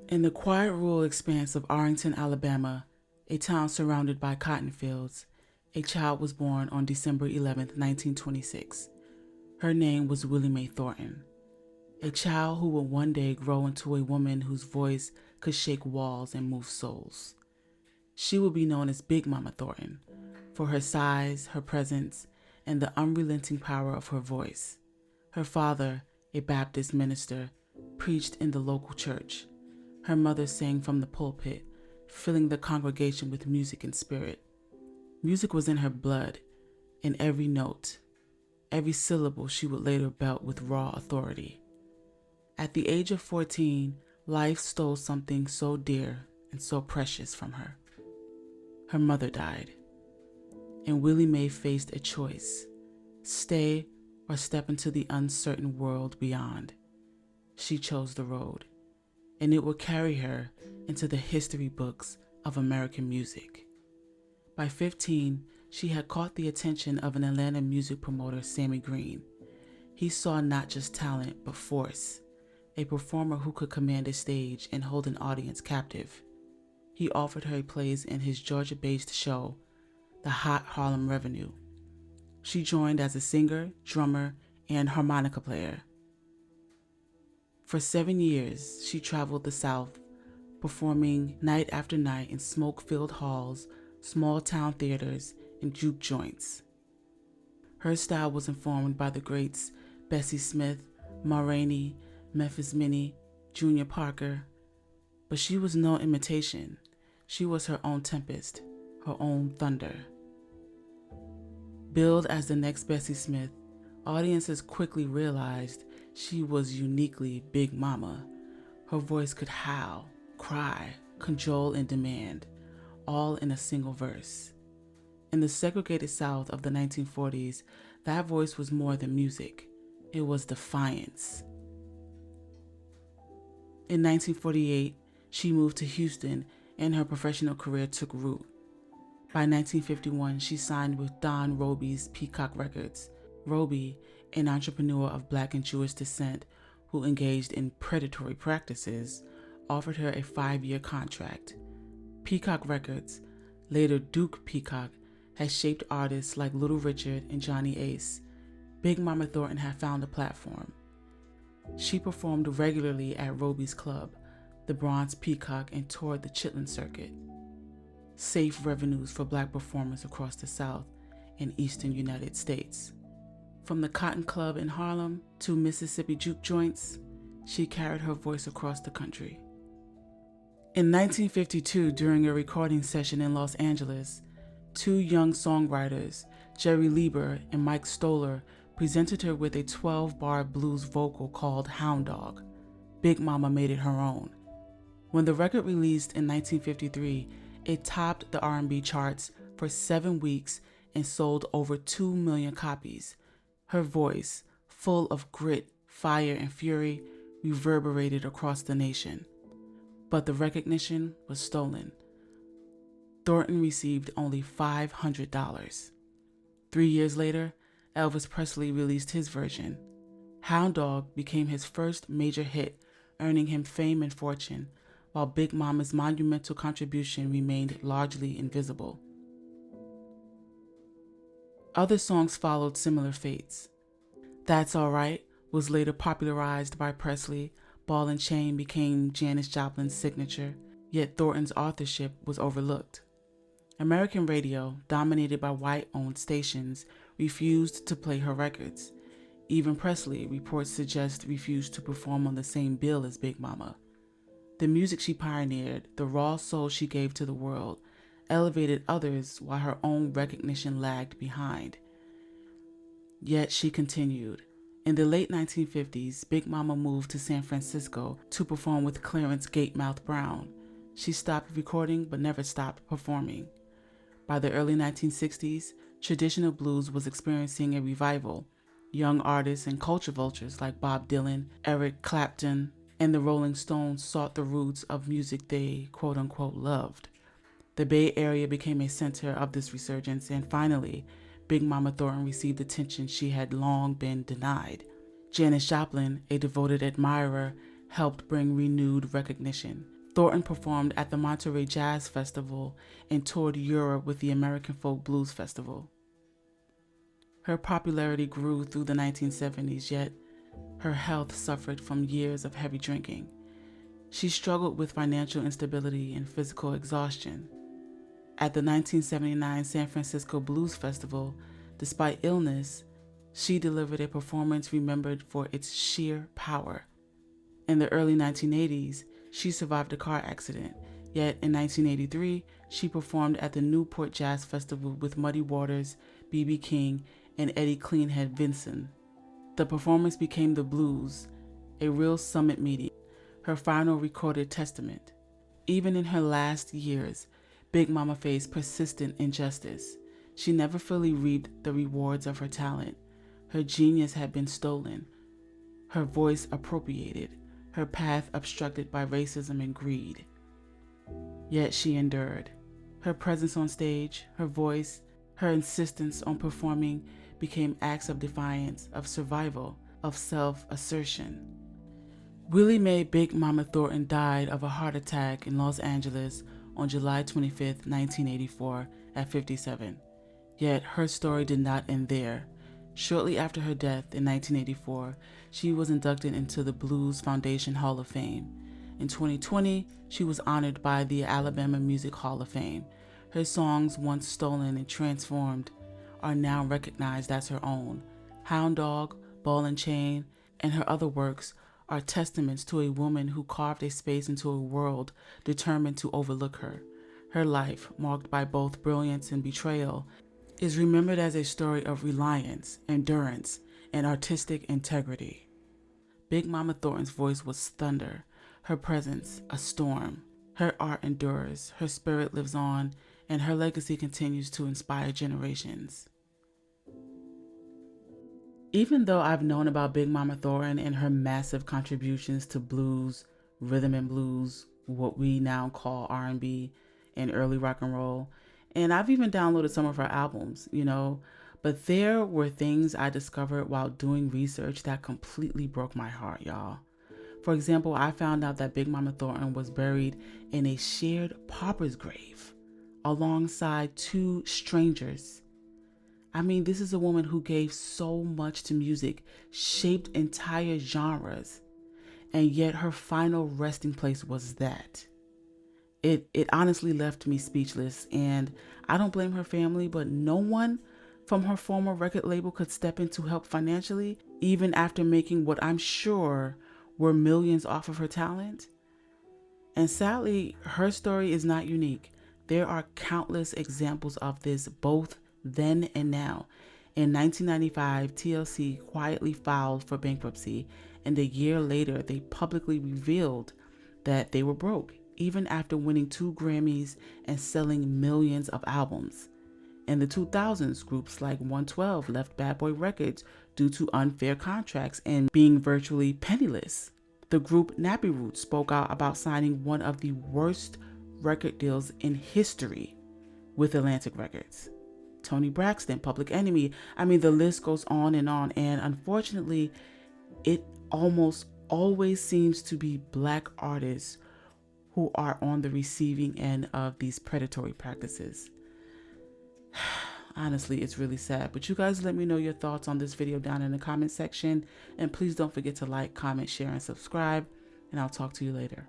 In the quiet rural expanse of Arlington, Alabama, a town surrounded by cotton fields, a child was born on December 11, 1926. Her name was Willie Thornton, a child who would one day grow into a woman whose voice could shake walls and move souls. She would be known as Big Mama Thornton for her size, her presence, and the unrelenting power of her voice. Her father, a Baptist minister, preached in the local church. Her mother sang from the pulpit, filling the congregation with music and spirit. Music was in her blood, in every note. Every syllable she would later belt with raw authority. At the age of 14, life stole something so dear and so precious from her. Her mother died, and Willie Mae faced a choice: stay or step into the uncertain world beyond. She chose the road, and it would carry her into the history books of American music. By 15, she had caught the attention of an Atlanta music promoter, Sammy Green. He saw not just talent, but force, a performer who could command a stage and hold an audience captive. He offered her a place in his Georgia-based show, The Hot Harlem Revenue. She joined as a singer, drummer, and harmonica player. For 7 years, she traveled the South, performing night after night in smoke-filled halls, small-town theaters, and juke joints. Her style was informed by the greats Bessie Smith, Ma Rainey, Memphis Minnie, Junior Parker. But she was no imitation. She was her own tempest, her own thunder. Billed as the next Bessie Smith, audiences quickly realized she was uniquely Big Mama. Her voice could howl, cry, cajole, and demand, all in a single verse. In the segregated South of the 1940s, that voice was more than music. It was defiance. In 1948, she moved to Houston and her professional career took root. By 1951, she signed with Don Robey's Peacock Records. Robey, an entrepreneur of Black and Jewish descent who engaged in predatory practices, offered her a 5-year contract. Peacock Records, later Duke Peacock, has shaped artists like Little Richard and Johnny Ace. Big Mama Thornton had found a platform. She performed regularly at Robey's Club, the Bronze Peacock, and toured the Chitlin Circuit. Safe revenues for Black performers across the South and Eastern United States. From the Cotton Club in Harlem to Mississippi juke joints, she carried her voice across the country. In 1952, during a recording session in Los Angeles, 2 young songwriters, Jerry Lieber and Mike Stoller, presented her with a 12-bar blues vocal called Hound Dog. Big Mama made it her own. When the record released in 1953, it topped the R&B charts for 7 weeks and sold over 2 million copies. Her voice, full of grit, fire, and fury, reverberated across the nation. But the recognition was stolen. Thornton received only $500. 3 years later, Elvis Presley released his version. Hound Dog became his first major hit, earning him fame and fortune, while Big Mama's monumental contribution remained largely invisible. Other songs followed similar fates. That's Alright was later popularized by Presley. Ball and Chain became Janis Joplin's signature, yet Thornton's authorship was overlooked. American radio, dominated by white-owned stations, refused to play her records. Even Presley, reports suggest, refused to perform on the same bill as Big Mama. The music she pioneered, the raw soul she gave to the world, elevated others while her own recognition lagged behind. Yet she continued. In the late 1950s, Big Mama moved to San Francisco to perform with Clarence Gatemouth Brown. She stopped recording but never stopped performing. By the early 1960s, traditional blues was experiencing a revival. Young artists and culture vultures like Bob Dylan, Eric Clapton, and the Rolling Stones sought the roots of music they quote-unquote loved. The Bay Area became a center of this resurgence, and finally, Big Mama Thornton received attention she had long been denied. Janis Joplin, a devoted admirer, helped bring renewed recognition. Thornton performed at the Monterey Jazz Festival and toured Europe with the American Folk Blues Festival. Her popularity grew through the 1970s, yet her health suffered from years of heavy drinking. She struggled with financial instability and physical exhaustion. At the 1979 San Francisco Blues Festival, despite illness, she delivered a performance remembered for its sheer power. In the early 1980s, she survived a car accident, yet in 1983, she performed at the Newport Jazz Festival with Muddy Waters, B.B. King, and Eddie Cleanhead Vinson. The performance became the blues, a real summit meeting, her final recorded testament. Even in her last years, Big Mama faced persistent injustice. She never fully reaped the rewards of her talent. Her genius had been stolen, her voice appropriated, her path obstructed by racism and greed. Yet she endured. Her presence on stage, her voice, her insistence on performing became acts of defiance, of survival, of self-assertion. Willie Mae Big Mama Thornton died of a heart attack in Los Angeles on July 25, 1984, at 57. Yet her story did not end there. Shortly after her death in 1984, she was inducted into the Blues Foundation Hall of Fame. In 2020, she was honored by the Alabama Music Hall of Fame. Her songs, once stolen and transformed, are now recognized as her own. Hound Dog, Ball and Chain, and her other works are testaments to a woman who carved a space into a world determined to overlook her. Her life, marked by both brilliance and betrayal, is remembered as a story of reliance, endurance, and artistic integrity. Big Mama Thornton's voice was thunder, her presence a storm. Her art endures, her spirit lives on, and her legacy continues to inspire generations. Even though I've known about Big Mama Thornton and her massive contributions to blues, rhythm and blues, what we now call R&B, and early rock and roll, and I've even downloaded some of her albums, but there were things I discovered while doing research that completely broke my heart, y'all. For example, I found out that Big Mama Thornton was buried in a shared pauper's grave alongside two strangers. I mean, this is a woman who gave so much to music, shaped entire genres, and yet her final resting place was that. It honestly left me speechless, and I don't blame her family, but no one from her former record label could step in to help financially, even after making what I'm sure were millions off of her talent. And sadly, her story is not unique. There are countless examples of this, both then and now. In 1995, TLC quietly filed for bankruptcy, and a year later, they publicly revealed that they were broke, even after winning 2 Grammys and selling millions of albums. In the 2000s, groups like 112 left Bad Boy Records due to unfair contracts and being virtually penniless. The group Nappy Roots spoke out about signing one of the worst record deals in history with Atlantic Records. Tony Braxton, Public Enemy, the list goes on, and unfortunately, it almost always seems to be Black artists who are on the receiving end of these predatory practices. Honestly, it's really sad, but you guys let me know your thoughts on this video down in the comment section, and please don't forget to like, comment, share, and subscribe, and I'll talk to you later.